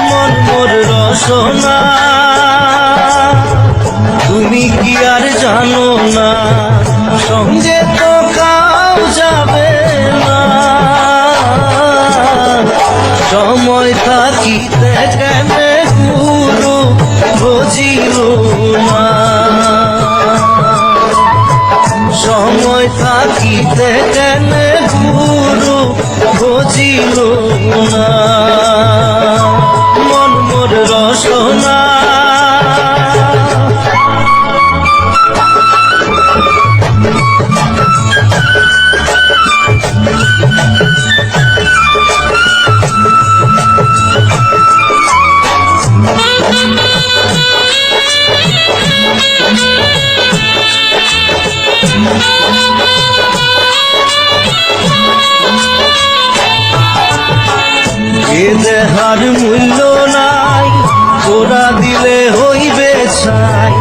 মন মোর রসনা তুমি কি আর জানো না, সঙ্গে তো কাউ যাবে না। সময় থাকিতে কেনে গুরু বুঝিল না, সময় থাকিতে কেনে গুরু বুঝিল না। মন মোর রসনা এ দেহার মূল্য নাই, ওরা দিলে হইবে ছাই।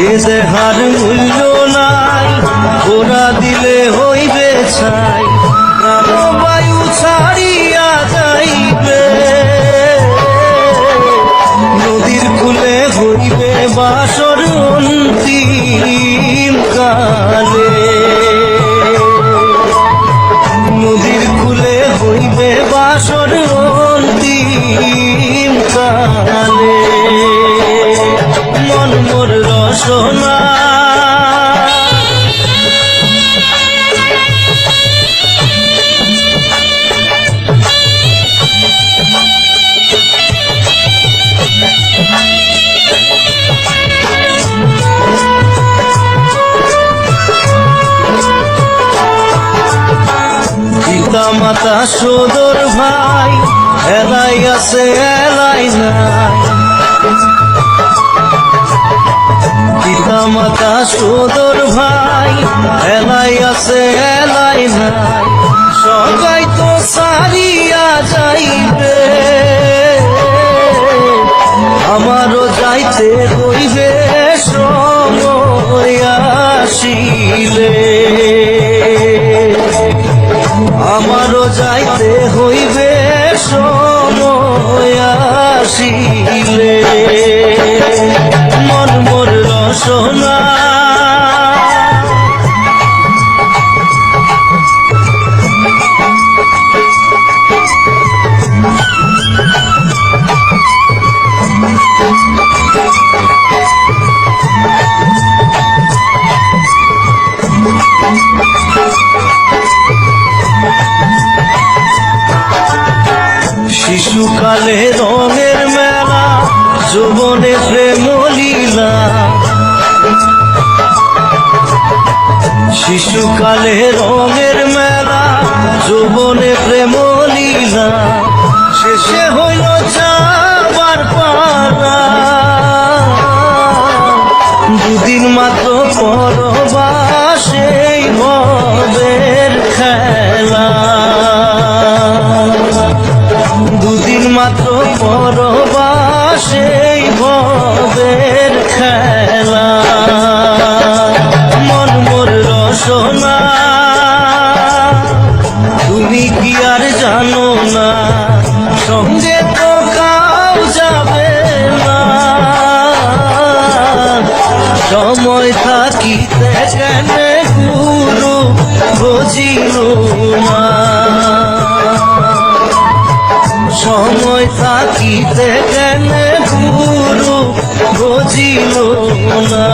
এ দেহার মূল্য নাই, ওরা দিলে হইবে ছাই। প্রাণবায়ু ছাড়িয়া যাইবে, নদীর কূলে হইবে বাসর অন্তিম কালে। নদীর কূলে হইবে বাসর অন্তিম কালে। মন মোর রসনা পিতা মাতা সদর ভাই, এলাই আছে এলাই নাই। পিতা মাতা সদর ভাই, এলাই আছে এলাই নাই। সবাই তো সারিয়া যাইবে, আমারও যাইতে হইবে সময় আসিলে। আমারও যাইতে হইবে সময় আসিলে। মন মোর রসনা শিশুকালে রঙের মেলা, যৌবনে প্রেম লীলা। শিশুকালে রঙের মেলা, যৌবনে প্রেম লীলা। শেষে হইল যাবার পালা, দুদিন মাত্র পরবাসেই ভবের খেলা। দুদিন মাত্র পরবাসেই ভবের খেলা। মন মোর রসনা তুমি কি আর জানো না, সঙ্গে তো কাউ যাবে না। সময় থাকিতে কেনে গুরু বুঝিল না, সময় থাকিতে কেনে গুরু বুঝিল না।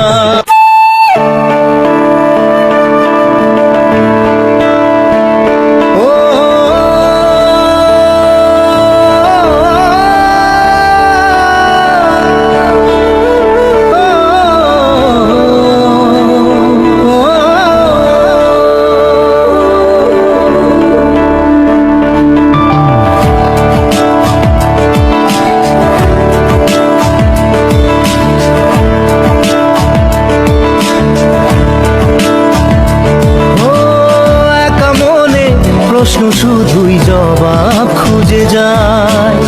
প্রশ্ন শুধুই জবাব খুঁজে যায়।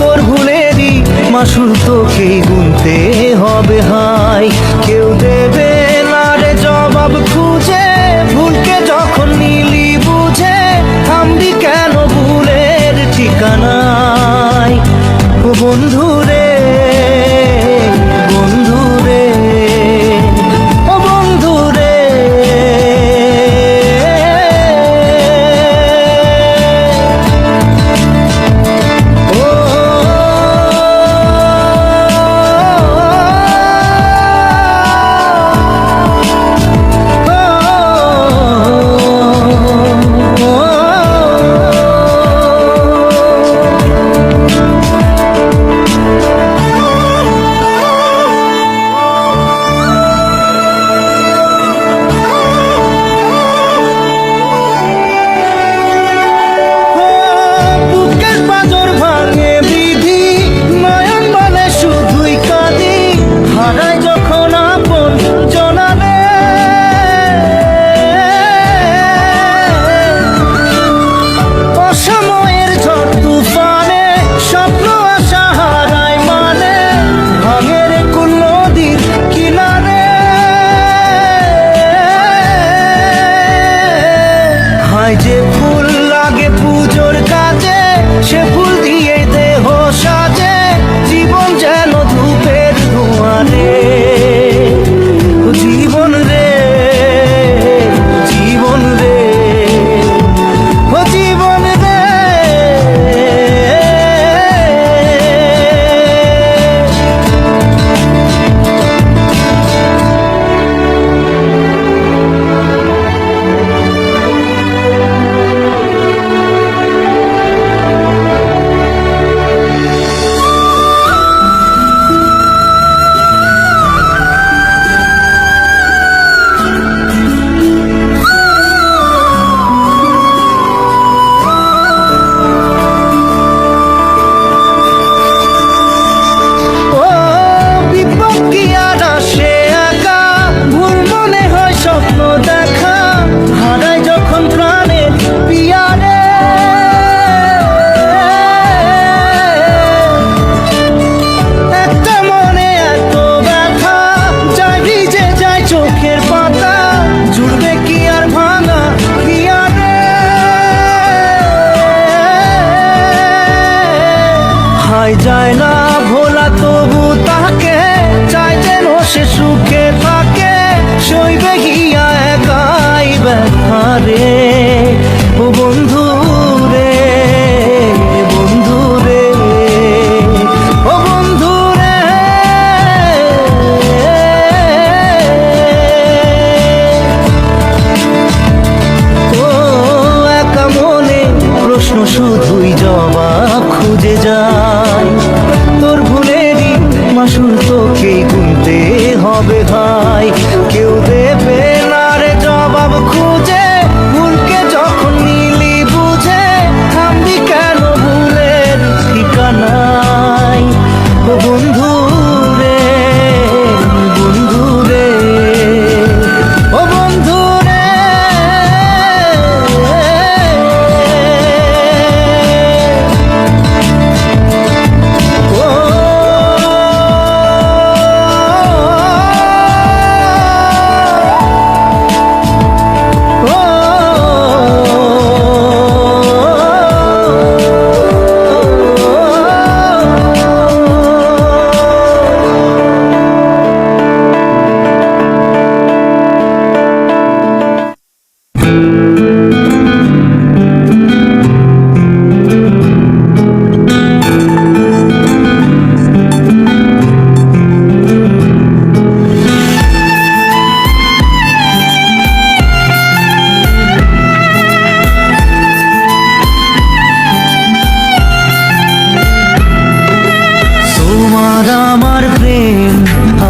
তোর ভুলেরই মাসুল তোকেই গুনতে হবে হাই, কেউ দেবে না রে জবাব খুঁজে। ভুলকে যখন নিলি বুঝে, থামবি কেন ভুলের ঠিকানায়? ও বন্ধু রে, বন্ধু রে, ও বন্ধু রে। যে ফুল লাগে পুজোর কাজে, সে ফুল দিয়ে দেহ সাজে। জীবন যেন ধূপের ধোঁয়ারে, জীবন রে, জীবন রে, ও জীবন রে। যায় না ভোলা তবু তাকে, চাই যেন সে সুখে থাকে। সইবে গিয়া একাই ব্যথা রে, ও বন্ধু রে, বন্ধু রে, ও বন্ধু রে। ও একা মনে প্রশ্ন শুধুই জবাব খুঁজে যায়। তোর ভুলেরই মাসুল তোকেই গুনতে হবে ভাই, কেউ দেবে না রে জবাব খুঁজে। ভুলকে যখন নিলি বুঝে, থামবি কেন ভুলের ঠিকানায়? ও বন্ধু রে, বন্ধু রে, ও বন্ধু রে।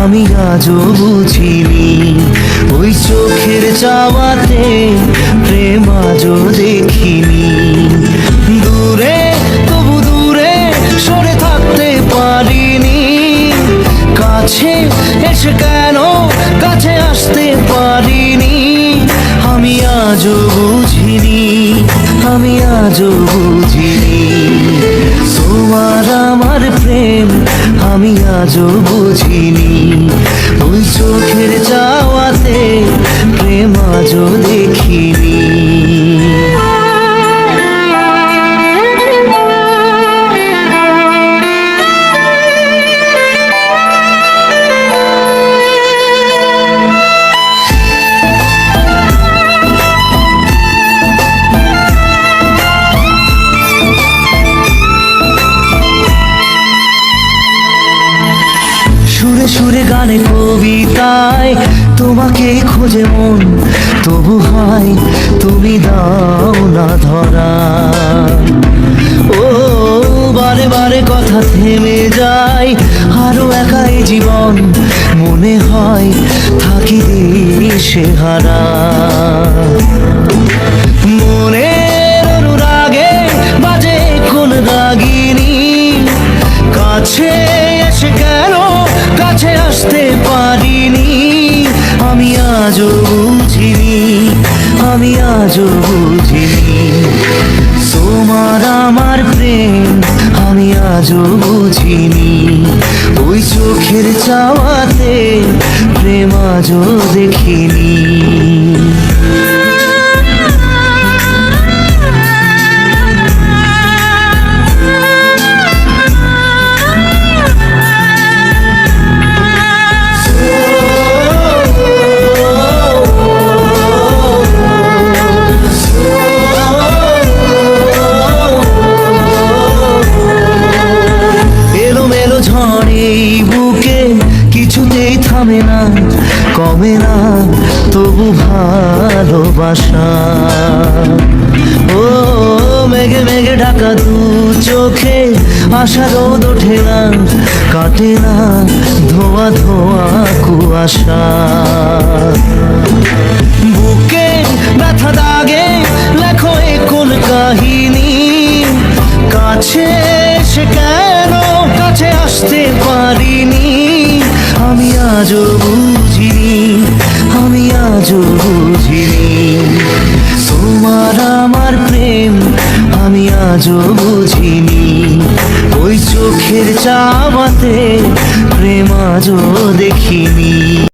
আমি আজও বুঝিনি, ওই চোখের চাওয়াতে প্রেম আজও দেখিনি। দূরে তবু দূরে সরে থাকতে পারিনি, কাছে এসে কেন কাছে আসতে পারিনি। আমি আজও বুঝিনি, আমি আজও বুঝিনি। আমার প্রেম আমি আজও বুঝিনি, ওই চোখের চাওয়াতে প্রেম আজও দেখিনি। সুরে সুরে গানে কবিতায় তোমাকে খোঁজে মন, তবু হয় তুমি দাও না ধরা। ও বারে বারে কথা থেমে যায়, আরো একাই জীবন মনে হয় থাকি দিশে হারা। মনের অনুরাগে বাজে কোন রাগিনী, কাছে এসে কেন কাছে আসতে পারিনি। আমি আজও বুঝিনি, আমি আজও বুঝিনি, তোমার আমার প্রেম আমি আজও বুঝিনি, ওই চোখের চাওয়াতে প্রেম আজও দেখিনি। কিছুতেই থামে না, কমে না তবু ভালোবাসা। ও মেঘে মেঘে ঢাকা দু চোখে আশা রোদ ওঠে না, কাটে না ধোয়া ধোয়া কুয়াশা। বুকে ব্যথা দাগে লেখো এ কোন কাহিনী, কাছে এসে কেন কাছে আসতে পারিনি। আমি আজও বুঝিনি, আমি আজও বুঝিনি, তোমার আমার প্রেম আমি আজও বুঝিনি, ওই চোখের চাওয়াতে প্রেম আজও দেখিনি।